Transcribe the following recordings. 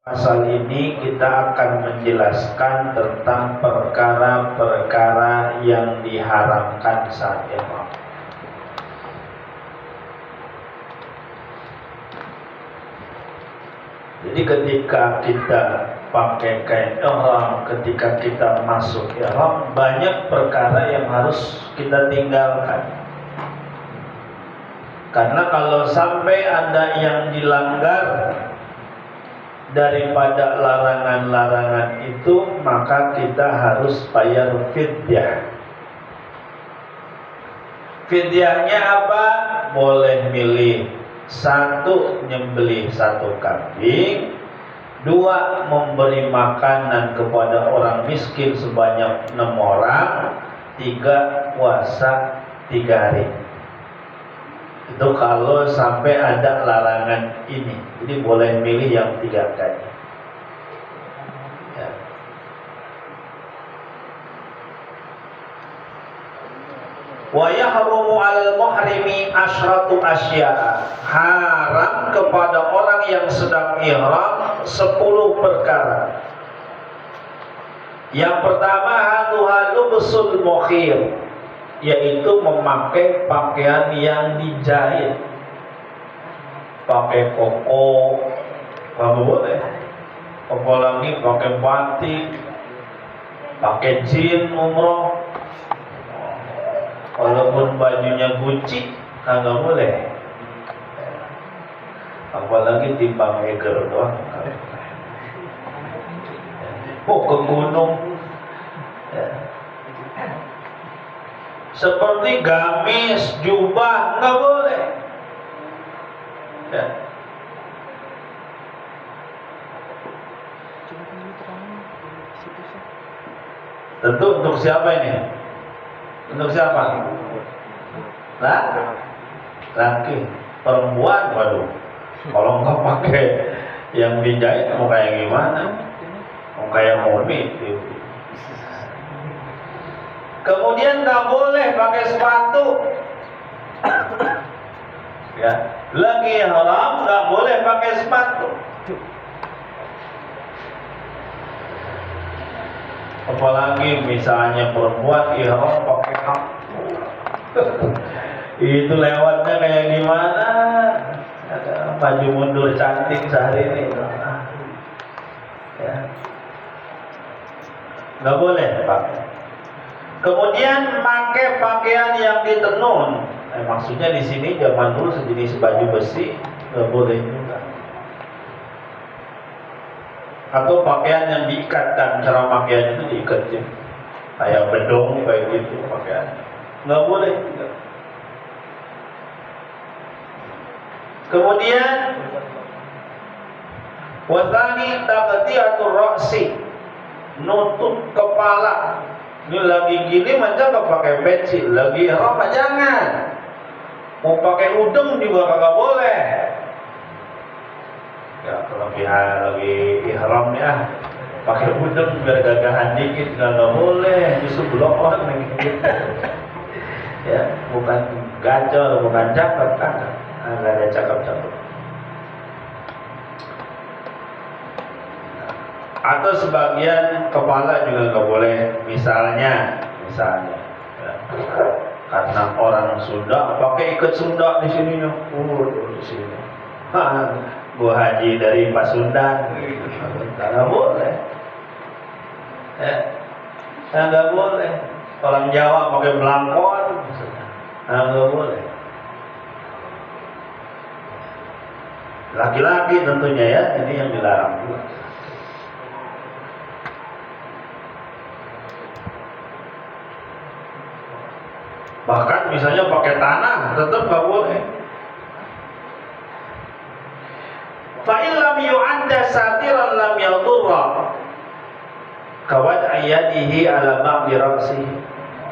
Pasal ini kita akan menjelaskan tentang perkara-perkara yang diharamkan saat ihram. Jadi ketika kita pakai kain ihram, ketika kita masuk ihram, banyak perkara yang harus kita tinggalkan. Karena kalau sampai ada yang dilanggar daripada larangan-larangan itu, maka kita harus bayar fidyah. Fidyahnya apa? Boleh milih: satu, nyembelih satu kambing; dua, memberi makanan kepada orang miskin sebanyak 6 orang; tiga, puasa 3 hari. Itu kalau sampai ada larangan ini. Jadi boleh milih yang 3 tadi. Ya. Wa yahrumu 'alal muhrimi asyratu asya'. Haram kepada orang yang sedang ihram 10 perkara. Yang pertama, lubsul mukhir, yaitu memakai pakaian yang dijahit. Pakai koko, nggak boleh. Apalagi pakai batik, pakai jin umroh, walaupun bajunya Gucci, nggak boleh. Apalagi timbang eger doang. Oh, ke gunung. Ya. Seperti gamis, jubah, nggak boleh. Ya. Tentu untuk siapa ini? Untuk siapa? Laki, perempuan, waduh. Kalau nggak pakai yang dijahit, mau kayak gimana? Mau kayak mumi. Kemudian nggak boleh pakai sepatu. Ya, lagi haram nggak boleh pakai sepatu. Apalagi misalnya perempuan ihram pakai hak. Itu lewatnya kayak gimana? Ada maju mundur cantik sehari ini. Ya. Nggak boleh pakai. Kemudian pakai pakaian yang ditenun. Maksudnya di sini zaman dulu sejenis baju besi, nggak boleh juga. Atau pakaian yang diikatkan, cara pakaian itu diikat, kayak bedong kayak gitu pakaian, nggak boleh juga. Kemudian wasani taqti'atur ra'si, nutup kepala. Ini lagi gini macam nggak pakai peci, lagi ihram jangan. Mau pakai udeng juga kagak boleh. Ya kalau lagi ihram ya, pakai udeng biar gagahan dikit, nggak boleh. Justru blok on gitu. Ya, bukan gacor, bukan cakep kan? Nggak ada cakep-cakep. Atau sebagian kepala juga nggak boleh, misalnya ya, karena orang Sunda pakai ikat Sunda di sini, di sini. Gua haji dari Pasundan, nggak boleh. Nggak boleh. Orang Jawa pakai belangkon, nggak boleh. Laki-laki tentunya ya, ini yang dilarang juga. Bahkan misalnya pakai tanah tetap nggak boleh. Fa illam yu'adda satiran lam yadurra kawad ayadihi ala ba'di ra'sihi.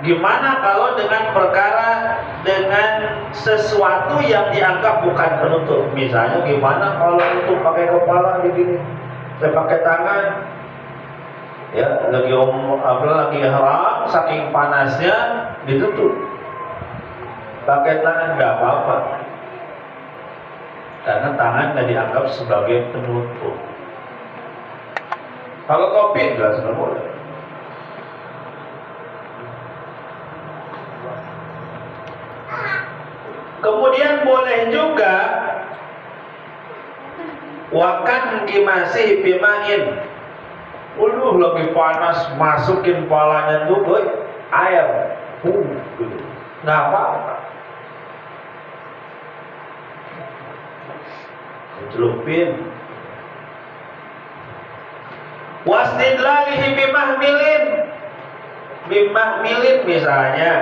Gimana kalau dengan perkara, dengan sesuatu yang dianggap bukan penutup? Misalnya gimana kalau untuk pakai kepala begini, saya pakai tangan, ya lagi haram, saking panasnya ditutup. Pakai tangan nggak apa-apa. karena tangan nggak dianggap sebagai penutup. Kalau kopi jelas nggak boleh. Kemudian boleh juga wakan dimasih bimain. Lagi panas, masukin palanya tuh air. Gitu. Nggak apa-apa. Celupin. Wasdidlalihi bimahmilin misalnya.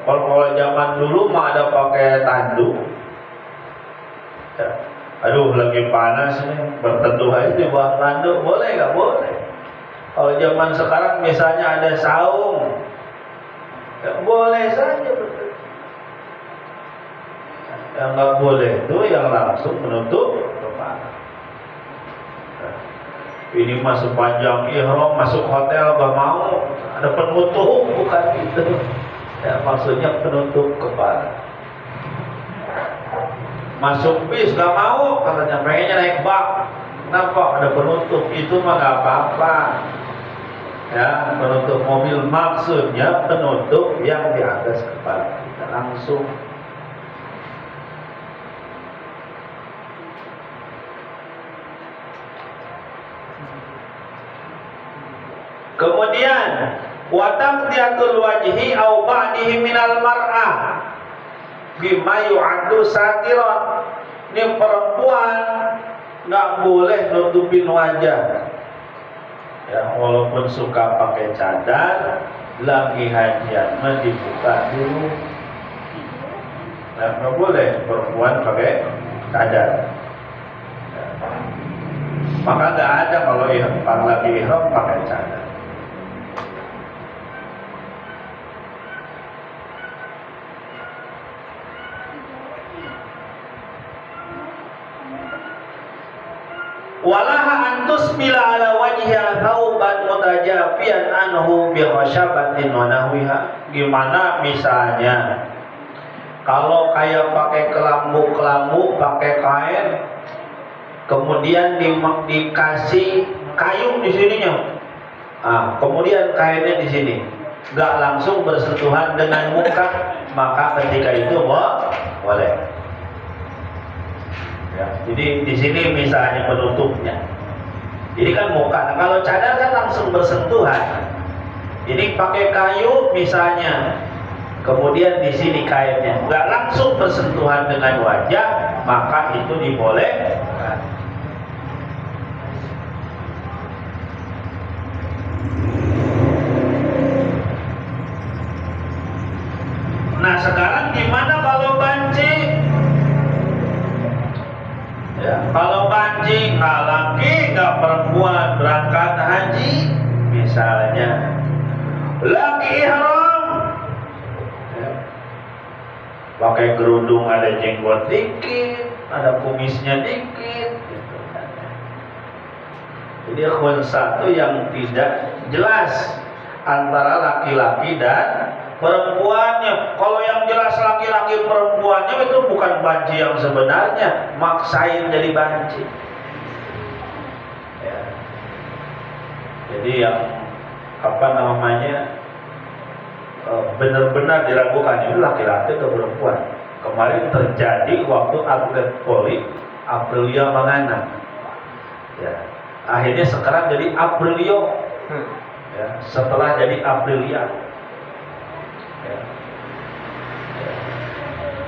Kalau zaman dulu mah ada pakai tanduk. Ya. Aduh lagi panas nih, berteduh aja di bawah tanduk, boleh nggak? Boleh. Kalau zaman sekarang misalnya ada saung, ya boleh saja berteduh. Yang nggak boleh itu yang langsung menutup kepala. Ini mah sepanjang ihram masuk hotel gak mau, ada penutup, bukan itu. Ya, maksudnya penutup kepala. Masuk bis gak mau, katanya pengennya naik bak. Kenapa? Ada penutup, itu mah gak apa-apa. Ya, penutup mobil maksudnya penutup yang di atas kepala kita langsung. Kemudian wataqdiyatul wajhi au ba'dihi minal mar'ah bima yu'addu satiran. Ini perempuan nggak boleh nutupin wajah. Ya, walaupun suka pakai cadar, lagi hajian mah dibuka dulu. Nah, nggak boleh perempuan pakai cadar. Ya. Maka nggak ada kalau lagi ihram pakai cadar. Walaha antus bila ala wajhiha thawban mutajafian anhu bi khashabatin wa nahwiha. Gimana misalnya kalau kayak pakai kelambu pakai kain, kemudian dikasih kayu di sininya. Kemudian kainnya di sini, nggak langsung bersentuhan dengan muka, maka ketika itu boleh. Ya, jadi di sini misalnya penutupnya, ini kan muka. Nah, kalau cadar kan langsung bersentuhan. Ini pakai kayu misalnya, kemudian di sini kainnya nggak langsung bersentuhan dengan wajah, maka itu dibolehkan. Nah sekarang gimana kalau banci? Ya, kalau banci nggak laki nggak perempuan berangkat haji misalnya, laki ihram, ya, pakai kerudung ada jenggot dikit, ada kumisnya dikit, gitu. Jadi khunsa itu yang tidak jelas antara laki-laki dan perempuannya. Kalau yang jelas laki-laki perempuannya itu bukan banci yang sebenarnya, maksain jadi banci. Ya. Jadi yang benar-benar diragukan itu laki-laki atau perempuan. Kemarin terjadi waktu atlet voli Aprilia Mangana. Ya. Akhirnya sekarang jadi Aprilio. Ya. Setelah jadi Aprilia. Ya.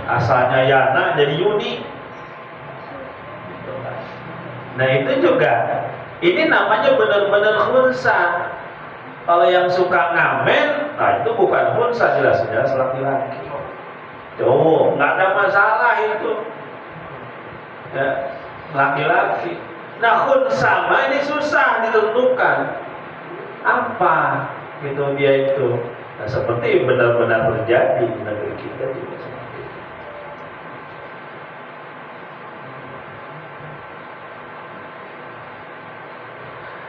Asalnya Yana jadi Yuni. Nah itu juga, ini namanya benar-benar khunsa. Kalau yang suka ngamen, nah itu bukan khunsa, jelas-jelas laki-laki. Tuh, nggak ada masalah itu. Ya, laki-laki. Nah khunsa mah ini susah ditentukan. Apa gitu dia itu? Nah, seperti benar-benar terjadi di negeri kita juga seperti itu.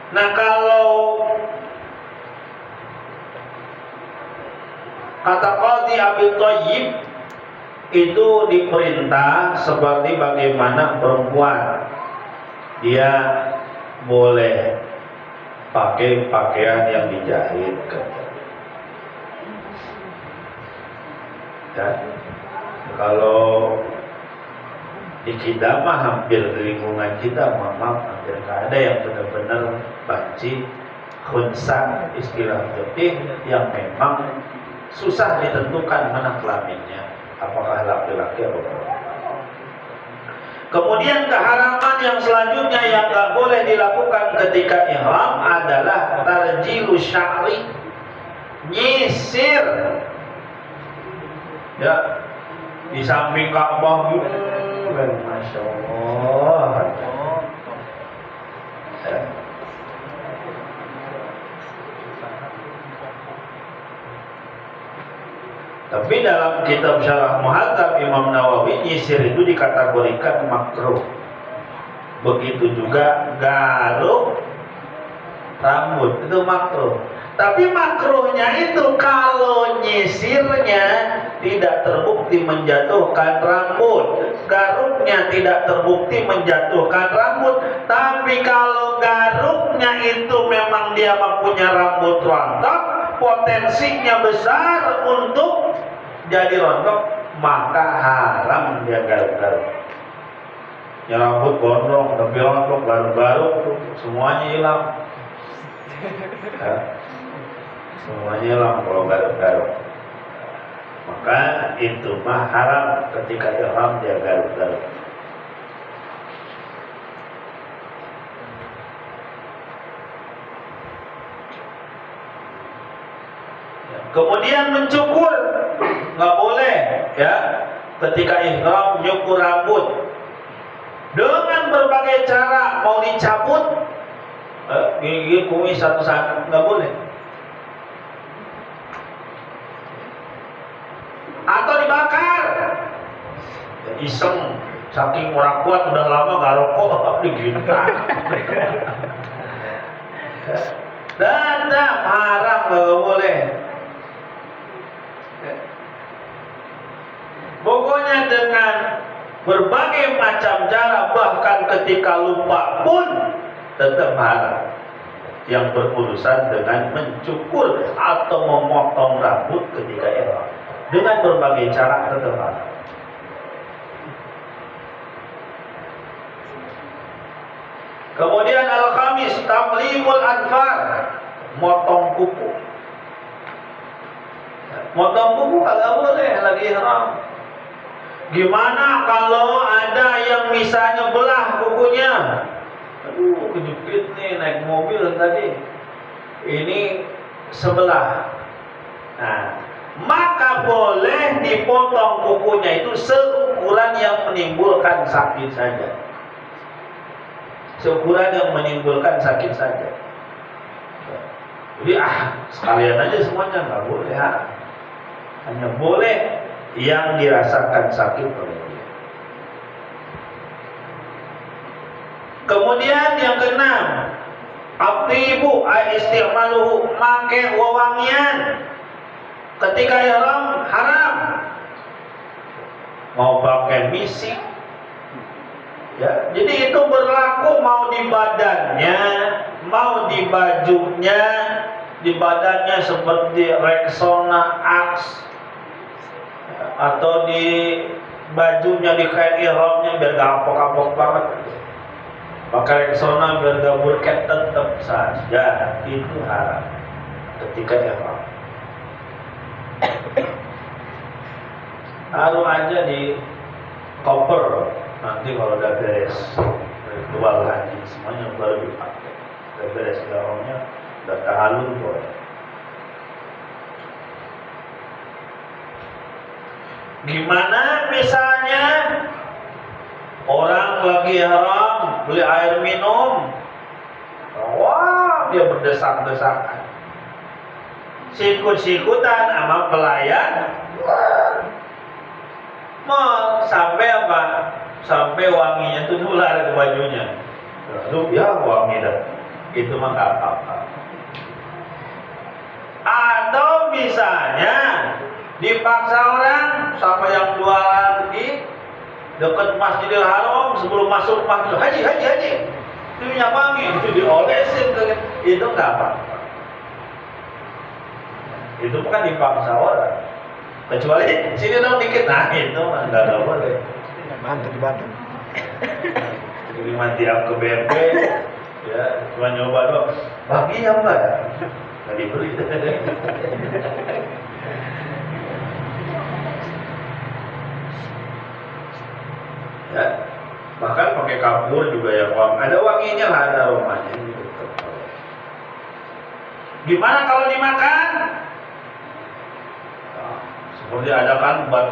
Nah, kalau kata Qadhi Abi Thayyib itu diperintah seperti bagaimana perempuan dia boleh pakai pakaian yang dijahit. Ya. Kalau di kita mah hampir di lingkungan kita, maaf hampir nggak ada yang benar-benar banci khunsa, istilah fikih yang memang susah ditentukan mana kelaminnya, apakah laki-laki atau perempuan. Kemudian keharaman yang selanjutnya yang nggak boleh dilakukan ketika ihram adalah tarjilu sya'ri, nyisir. Ya, di samping Ka'bah gitu, masya Allah. Ya. Tapi dalam kitab Syarah Muhadzab Imam Nawawi, nyisir itu dikategorikan makruh. Begitu juga garuk rambut itu makruh. Tapi makruhnya itu kalau nyisirnya tidak terbukti menjatuhkan rambut, garuknya tidak terbukti menjatuhkan rambut. Tapi kalau garuknya itu memang dia mempunyai rambut rontok, potensinya besar untuk jadi rontok, maka haram dia garuk-garuk. Ya rambut gondrong tapi rontok, garuk-garuk semuanya hilang. Ya. Semuanya hilang kalau garuk-garuk. Maka itu mah haram ketika ihram dia garuk-garuk. Kemudian mencukur nggak boleh, ya. Ketika ihram nyukur rambut dengan berbagai cara, mau dicabut, gigi kumis satu-satu nggak boleh. Atau dibakar, ya, iseng, saking orang kuat udah lama nggak rokok, diginta. Dan haram nggak boleh. Pokoknya dengan berbagai macam cara, bahkan ketika lupa pun tetap haram. Yang berurusan dengan mencukur atau memotong rambut ketika ihram dengan berbagai cara tetap haram. Kemudian al-khamis, tamlimul adfar, motong kuku. Motong kuku kagak boleh lagi ihram. Gimana kalau ada yang misalnya belah kukunya? Aduh, kejepit nih naik mobil tadi. Ini sebelah. Nah, maka boleh dipotong kukunya itu seukuran yang menimbulkan sakit saja. Seukuran yang menimbulkan sakit saja. Jadi sekalian aja semuanya nggak boleh. Hanya boleh yang dirasakan sakit oleh dia. Kemudian yang keenam, atibu isti'maluhu, make wewangian ketika ihram haram. Mau pakai misik, ya, jadi itu berlaku mau di badannya, mau di bajunya. Di badannya seperti Rexona, Axe, atau di bajunya, di kain ihramnya biar gak kapok-kapok banget. Pakai Rexona biar gak burket, tetap saja itu haram ketika ihram. Taruh aja di koper, nanti kalau udah beres ritual haji semuanya baru dipakai. Udah beres ihramnya, udah tahallul boleh. Gimana misalnya orang lagi ihram beli air minum, wah dia berdesak-desakan, sikut-sikutan sama pelayan, mau sampai apa? Sampai wanginya tuh nular ke bajunya. Lalu ya wangi dah, itu mah nggak apa-apa. Atau misalnya dipaksa orang sama yang jualan di dekat Masjidil Haram sebelum masuk masjid, haji. Itu minyak wangi, itu diolesin itu nggak apa-apa. Itu bukan dipaksa orang. Kecuali sini dong dikit, nah itu nggak boleh. Banten. Jadi mati ke BMP, ya cuma nyoba doang. Wangi ya mbak, nggak dibeli. Ya, bahkan pakai kapur juga yang wangi. Ada wanginya lah, ada aromanya. Gimana kalau dimakan? Nah, seperti ada kan buat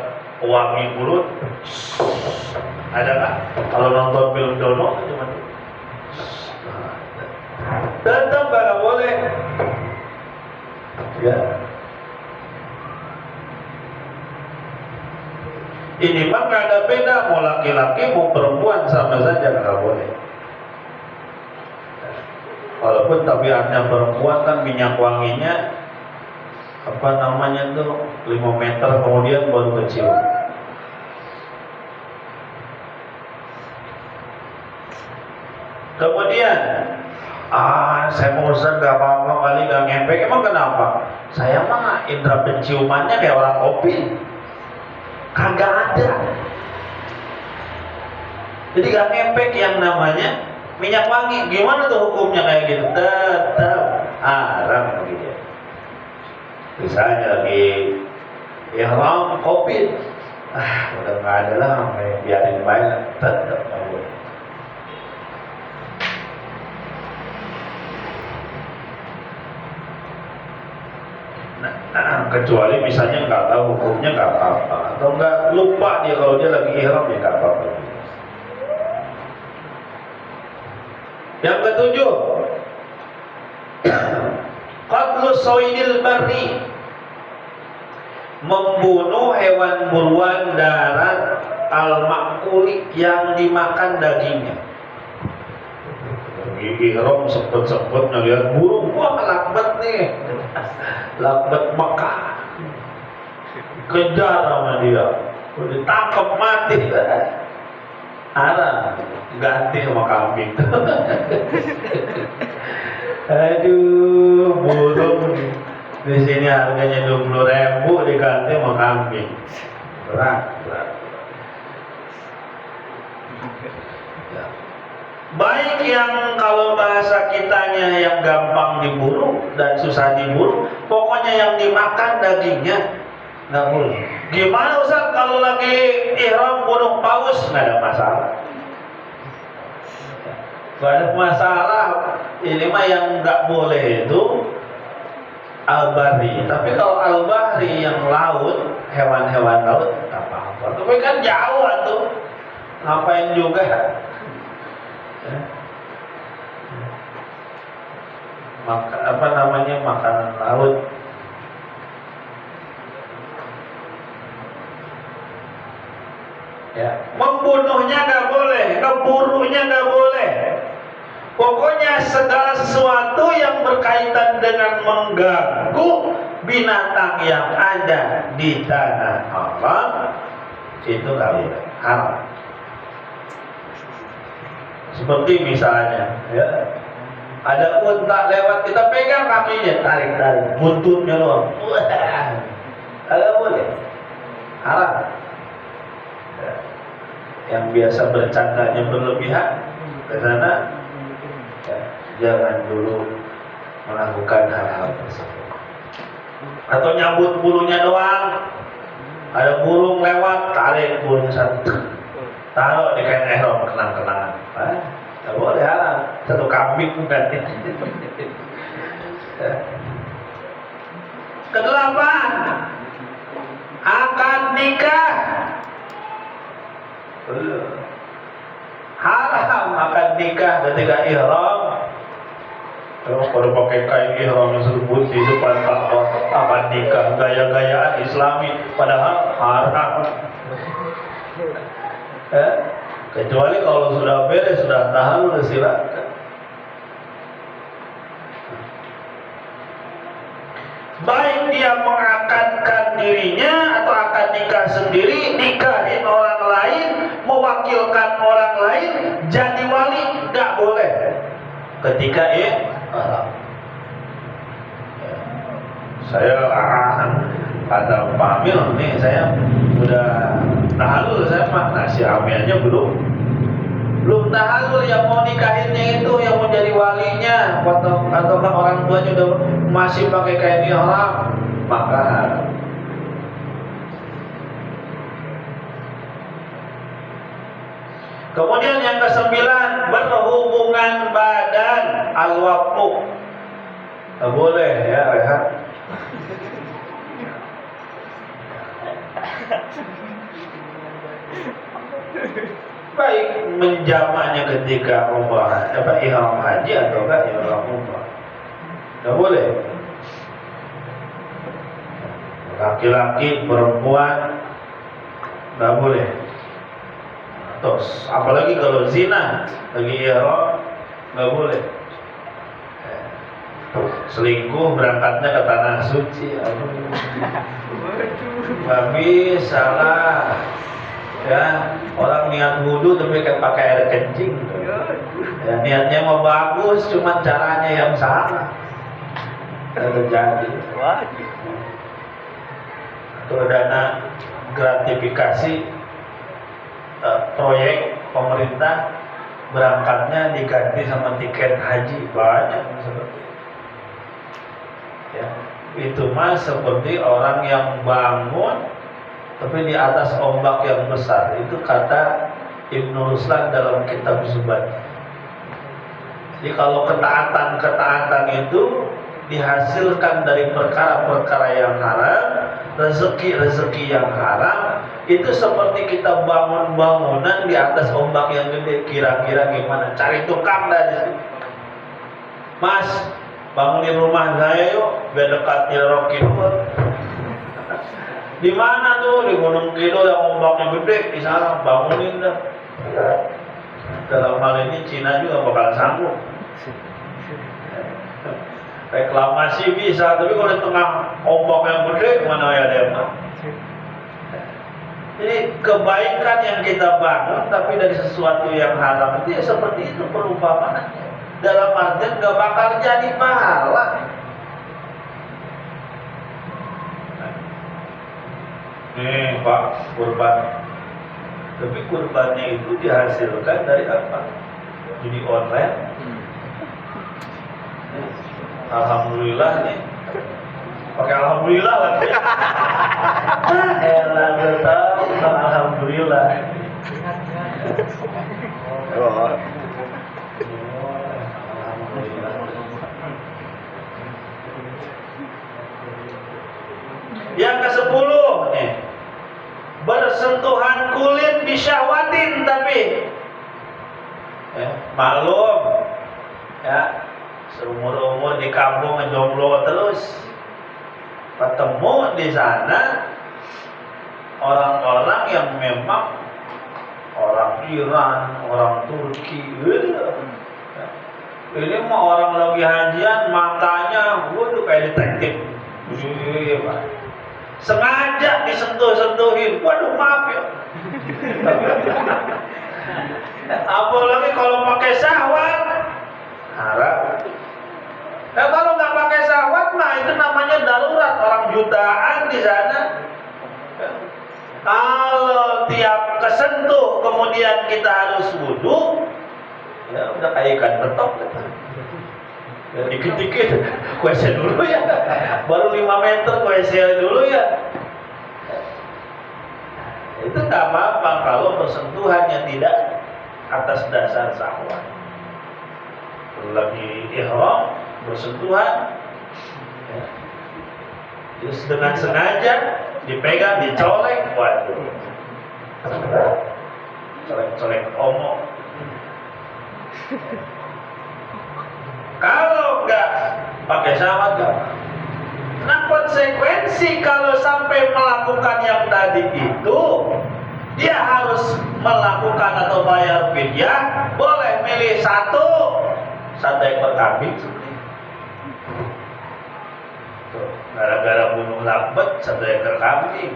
wangi mulut. Ada kan? Kalau nonton film Dono cuma tetap nggak boleh. Ya. Ini mah nggak ada beda, mau laki-laki mau perempuan sama saja nggak boleh. Walaupun tabiatnya perempuan kan minyak wanginya apa namanya tuh 5 meter kemudian baru kecium. Kemudian saya mau Ustaz gak apa-apa kali gak ngepek. Emang kenapa? Saya mah indera penciumannya kayak orang kopi, kagak ada. Jadi gak ngepek yang namanya minyak wangi. Gimana tuh hukumnya kayak gitu? Tetap haram gitu. Misalnya lagi ihram kopi, udah nggak ada lah, biarin banyak, tetap nggak boleh. Kecuali misalnya nggak tahu hukumnya nggak apa-apa, atau nggak lupa dia kalau dia lagi ihram ya nggak apa-apa. Yang ketujuh, qatlu soidil barri, membunuh hewan buruan darat al-makuli yang dimakan dagingnya. Ihram sempet-sempet ngeliat burung, wah lakbet nih, lakbet Mekah, kejar sama dia, ditangkap mati, haram, ganti sama kambing. Aduh, burung di sini harganya 20.000 diganti sama kambing, berat. Ya. Baik yang kalau bahasa kitanya yang gampang diburu dan susah diburu, pokoknya yang dimakan dagingnya nggak boleh. Gimana Ustaz kalau lagi ihram bunuh paus? Nggak ada masalah. Nggak ada masalah. Ini mah yang nggak boleh itu al-bari. Tapi kalau al-bahri yang laut, hewan-hewan laut nggak apa-apa. Tapi kan jauh tuh, ngapain juga? Apa namanya, makanan laut. Ya, membunuhnya nggak boleh, ngeburunya nggak boleh. Pokoknya segala sesuatu yang berkaitan dengan mengganggu binatang yang ada di tanah Allah itu nggak boleh, haram. Seperti misalnya, ya, ada unta lewat, kita pegang kakinya, tarik, buntutnya doang, nggak boleh, haram. Ya. Yang biasa bercandanya berlebihan ke sana, ya, jangan dulu melakukan hal-hal tersebut. Atau nyambut bulunya doang, ada burung lewat, tarik bulunya satu, taruh di kain ihram, kenang-kenangan. Nggak boleh, haram. Satu kambing bukan. Kedelapan, akad nikah. Haram akad nikah ketika ihram. Kalau pada pakai kain ihram yang sebut di depan akad nikah, gaya-gayaan Islami, padahal haram. Kecuali kalau sudah beres, sudah tahallul, silakan. Baik dia mengakadkan dirinya atau akad nikah sendiri, nikahin orang lain, mewakilkan orang lain jadi wali, nggak boleh. Ketika saya kata Pak Amil nih, saya udah tahalul, saya mah nasi amelnya belum tahalul, yang mau nikahinnya itu yang mau jadi walinya ataukah orang tuanya udah masih pakai kain ihram, maka haram. Kemudian yang ke-9, berhubungan badan, al-waqfu. Tak boleh ya, rehat. Baik menjamaknya ketika umrah, ihram haji atau ihram umrah. Tak boleh. Laki-laki, perempuan, tak boleh. Terus, apalagi kalau zina lagi ihram, nggak boleh. Selingkuh berangkatnya ke tanah suci, babi salah. Ya, orang niat wudu tapi kan pakai air kencing. Ya, niatnya mau bagus, cuma caranya yang salah. Terjadi. Itu dana gratifikasi proyek pemerintah, berangkatnya diganti sama tiket haji, banyak seperti itu. Ya, itu mah seperti orang yang bangun tapi di atas ombak yang besar. Itu kata Ibnu Ruslan dalam kitab Zubat. Jadi kalau ketaatan itu dihasilkan dari perkara-perkara yang haram, rezeki yang haram, itu seperti kita bangun bangunan di atas ombak yang gede. Kira-kira gimana? Cari tukang dari situ. Mas, bangunin rumah saya yuk, biar dekat Rock Kidul. Di mana tuh? Di Gunung Kidul yang ombaknya gede, di sana bangunin dah. Dalam hal ini Cina juga bakal sanggup. Reklamasi bisa, tapi kalau di tengah ombak yang gede, mana ya ada. Jadi kebaikan yang kita bangun tapi dari sesuatu yang haram itu ya seperti itu perumpamaannya. Dalam artian gak bakal jadi pahala. Nih Pak, kurban. Tapi kurbannya itu dihasilkan dari apa? Judi online. Alhamdulillah nih. Pakai alhamdulillah lagi. Elah betul, alhamdulillah. Yang ke-10 nih, bersentuhan kulit bisyahwatin, tapi maklum ya, seumur-umur di kampung ngejomblo terus, ketemu di sana orang-orang yang memang orang Iran, orang Turki, gitu. Ini mah orang lagi hajian, matanya waduh kayak detektif. Sengaja disentuh-sentuhin. Waduh, maaf ya. Apalagi kalau pakai syahwat, haram. Nah, kalau nggak pakai syahwat mah itu namanya darurat, orang jutaan di sana. Kalau tiap kesentuh kemudian kita harus wudu, ya udah kayak ikan betok gitu. Ya, dikit-dikit WC dulu ya, baru 5 meter WC dulu ya. Itu nggak apa-apa kalau bersentuhannya tidak atas dasar syahwat. Lagi ihram bersentuhan, ya. Terus dengan sengaja dipegang, dicolek, waduh, colek-colek omong. Kalau enggak pakai syahwat enggak. Nah, konsekuensi kalau sampai melakukan yang tadi itu, dia harus melakukan atau bayar fidyah. Boleh milih satu ekor kambing seperti itu. Gara-gara bunuh lakbet 1 ekor kambing.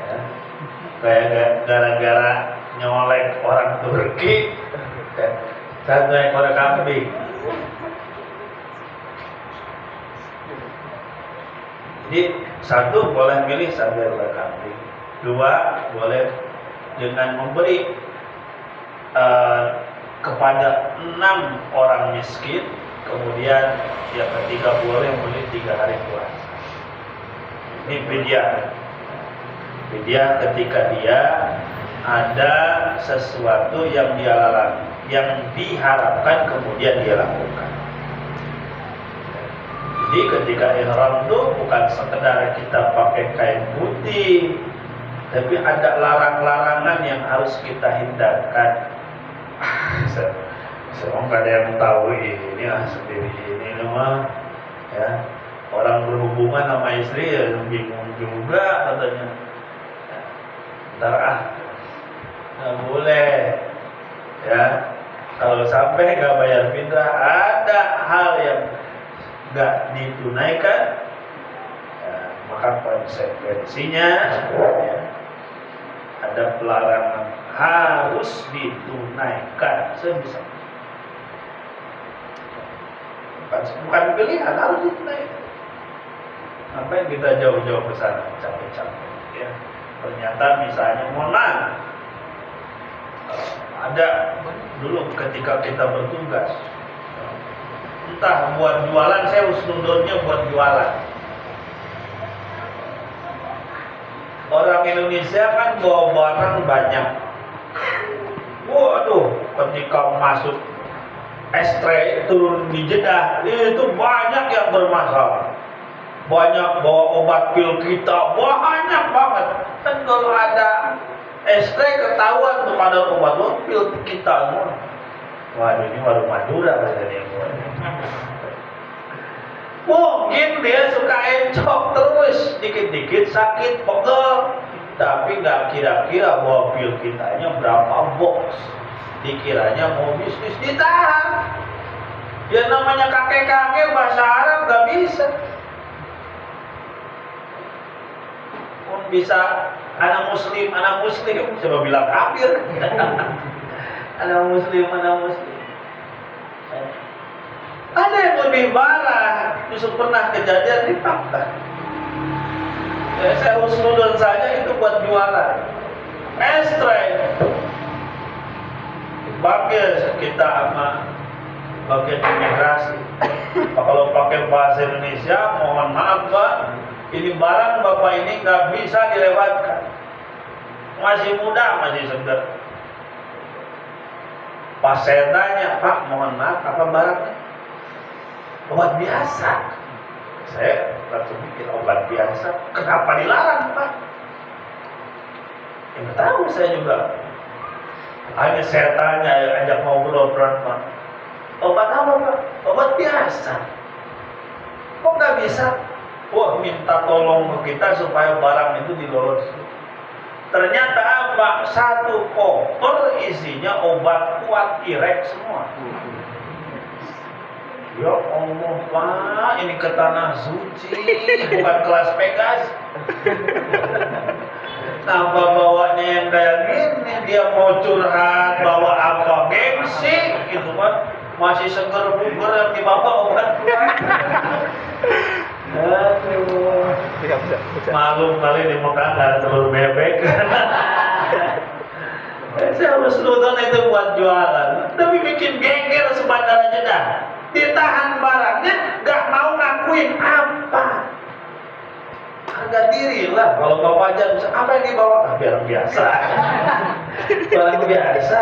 Ya. Kayak gara-gara nyolek orang Turki 1 ekor kambing. Jadi 1 boleh milih 1 ekor kambing, 2 boleh dengan memberi kepada 6 orang miskin, kemudian yang ketiga boleh membeli 3 hari puasa. Ini fidyah ketika dia ada sesuatu yang dia larang, yang diharapkan kemudian dia lakukan. Jadi ketika ihram itu bukan sekedar kita pakai kain putih, tapi ada larang-larangan yang harus kita hindarkan. Saya nggak ada yang tahu ini sendiri ini mah ya, orang berhubungan sama istri ya bingung juga katanya. Ntar nggak boleh ya, kalau sampai nggak bayar fidyah, ada hal yang nggak ditunaikan ya, maka konsekuensinya ya, ada pelarangan harus ditunaikan sebisa. Bukan pilihan, harus ditunaikan. Ngapain kita jauh-jauh ke sana capek-capek ya. Ternyata misalnya ada dulu ketika kita bertugas, entah buat jualan, saya husnudonnya buat jualan. Orang Indonesia kan bawa barang banyak. Waduh, ketika masuk Estre turun di Jeddah, itu banyak yang bermasalah. Banyak bawa obat pil kita, banyak banget. Dan kalau ada Estre ketahuan tuh ada obat pil kita semua. Waduh, ini warung Madura katanya. Mungkin dia suka encok terus, dikit-dikit sakit, pegel, tapi nggak kira-kira bahwa pil kitanya berapa box. Dikiranya mau bisnis, ditahan. Ya namanya kakek-kakek bahasa Arab nggak bisa. Bisa anak muslim, coba bilang kafir. anak muslim. Ada yang lebih parah, justru pernah kejadian di Pakistan. Ya, saya husnudon saja itu buat jualan. Estre dipanggil kita sama bagian imigrasi. Kalau pakai bahasa Indonesia, mohon maaf Pak, ini barang Bapak ini nggak bisa dilewatkan. Masih muda, masih segar. Pas saya tanya, Pak, mohon maaf, apa barangnya? Obat biasa. Saya langsung mikir, obat biasa. Kenapa dilarang, Pak? Yang tahu saya juga. Hanya saya tanya, ajak ngobrol Pak. Obat apa, Pak? Obat biasa. Kok nggak bisa? Wah, minta tolong ke kita supaya barang itu dilolos. Ternyata apa? 1 koper isinya obat kuat Irek semua. Ya Allah Pak, ini ke tanah suci, bukan kelas Pegas. Tanpa bawanya yang kayak gini, dia mau curhat bawa apa gengsi gitu kan, masih seger buger yang dibawa obat kuat. Aduh, malu kali di Mekah nggak ada telur bebek. Saya harus nonton itu buat jualan, tapi bikin geger sebandara Jeddah. Ditahan barangnya, nggak mau ngakuin apa. Harga diri lah. Kalau Bapak aja bisa, apa yang dibawa? Barang biasa. Barang biasa.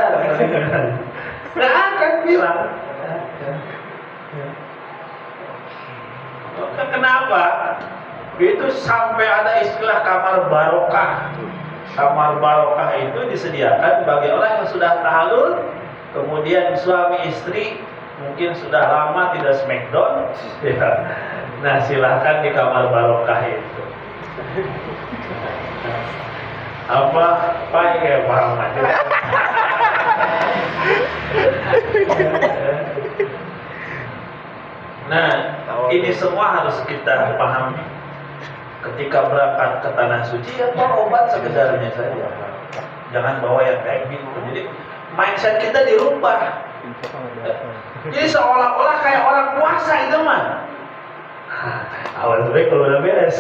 Nggak akan bilang. Kenapa? Itu sampai ada istilah kamar barokah. Kamar barokah itu disediakan bagi orang yang sudah tahalul, kemudian suami istri mungkin sudah lama tidak smackdown, ya. Nah silahkan di kamar barokah itu. Apa? Ya paham aja. Nah, ini semua harus kita pahami. Ketika berangkat ke tanah suci ya obat sekedarnya saja. Jangan bawa yang kayak gitu. Jadi mindset kita dirubah. Jadi seolah-olah kayak orang puasa itu mah. Awal sebaik kalau udah beres.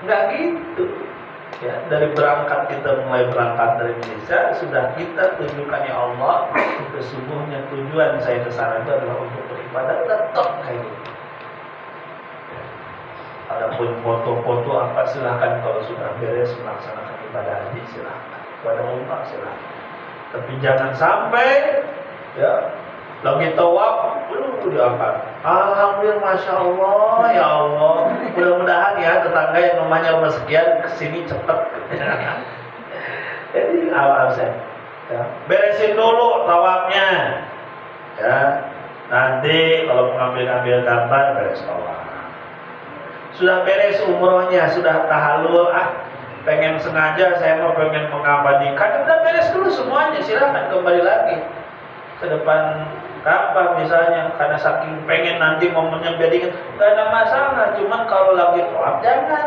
Enggak gitu. Ya, dari berangkat kita mulai berangkat dari Indonesia sudah kita tunjukkan ya Allah, sesungguhnya tujuan saya ke sana itu adalah untuk beribadah. Udah top kayak gitu. Adapun foto-foto apa silahkan kalau sudah beres melaksanakan ibadah haji silahkan, ibadah umrah silahkan. Tapi jangan sampai ya lagi tawaf belum diangkat. Alhamdulillah, masya Allah, ya Allah. Mudah-mudahan ya tetangga yang rumahnya rumah sekian kesini cepet. Jadi awal saya ya, beresin dulu tawafnya. Ya, nanti kalau mengambil gambar beres tawaf. Sudah beres umrohnya, sudah tahallul, pengen sengaja saya mau pengen mengabadikan, udah beres dulu semuanya, silahkan kembali lagi ke depan Ka'bah misalnya, karena saking pengen nanti momennya jadikan, nggak ada masalah. Cuman kalau lagi tawaf jangan,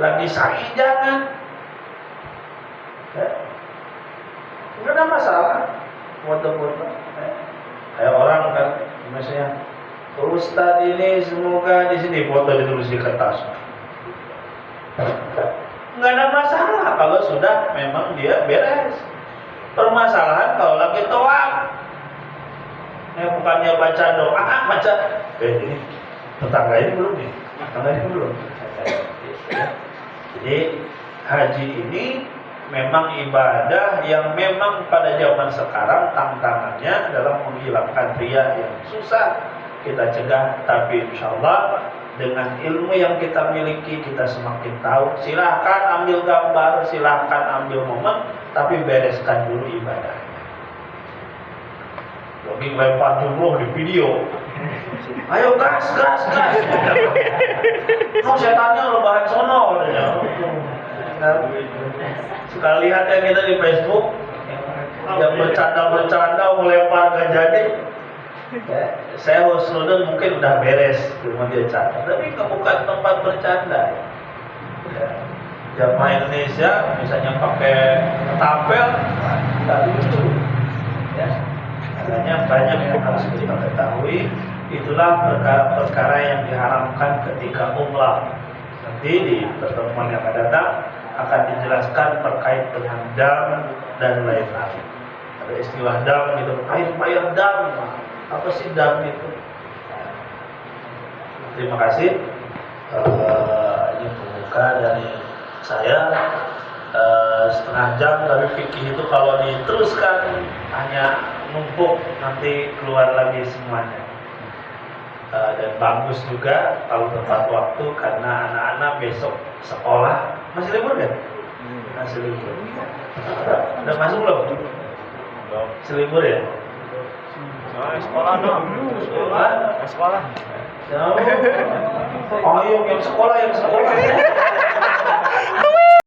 lagi sa'i jangan, ya. Nggak ada masalah foto-foto. Kayak orang kan, misalnya Ustadz ini semoga di sini foto ditulis di kertas. Nggak ada masalah kalau sudah memang dia beres. Permasalahan kalau lagi tawaf. Bukannya baca doa, baca. Ini tetangga ini belum nih, tetangga ini belum. Jadi haji ini memang ibadah yang memang pada zaman sekarang tantangannya adalah menghilangkan riya yang susah kita cegah, tapi insya Allah dengan ilmu yang kita miliki kita semakin tahu. Silahkan ambil gambar, silahkan ambil momen, tapi bereskan dulu ibadahnya. Lagi lempar jumroh di video, ayo gas. Oh setannya lebaran sono. Sekali lihat yang kita di Facebook yang bercanda melempar gak jadi. Saya husnudon mungkin udah beres, cuma dia canda, tapi bukan tempat bercanda. Jamaah Indonesia misalnya pakai tapel, nggak lucu. Ya, makanya banyak yang harus kita ketahui. Itulah perkara-perkara yang diharamkan ketika umrah. Nanti di pertemuan yang akan datang akan dijelaskan terkait dengan dam dan lain-lain. Ada istilah dam gitu, air dam. Apa sih dam itu? Terima kasih. Ini pembuka dari saya. Setengah jam, tapi fikih itu kalau diteruskan hanya numpuk, nanti keluar lagi semuanya. Dan bagus juga kalau tepat waktu karena anak-anak besok sekolah. Masih libur kan? Masih libur. Udah masuk belum? Masih libur ya? Sekolah dong. Sekolah? Sekolah. Oh, yang sekolah.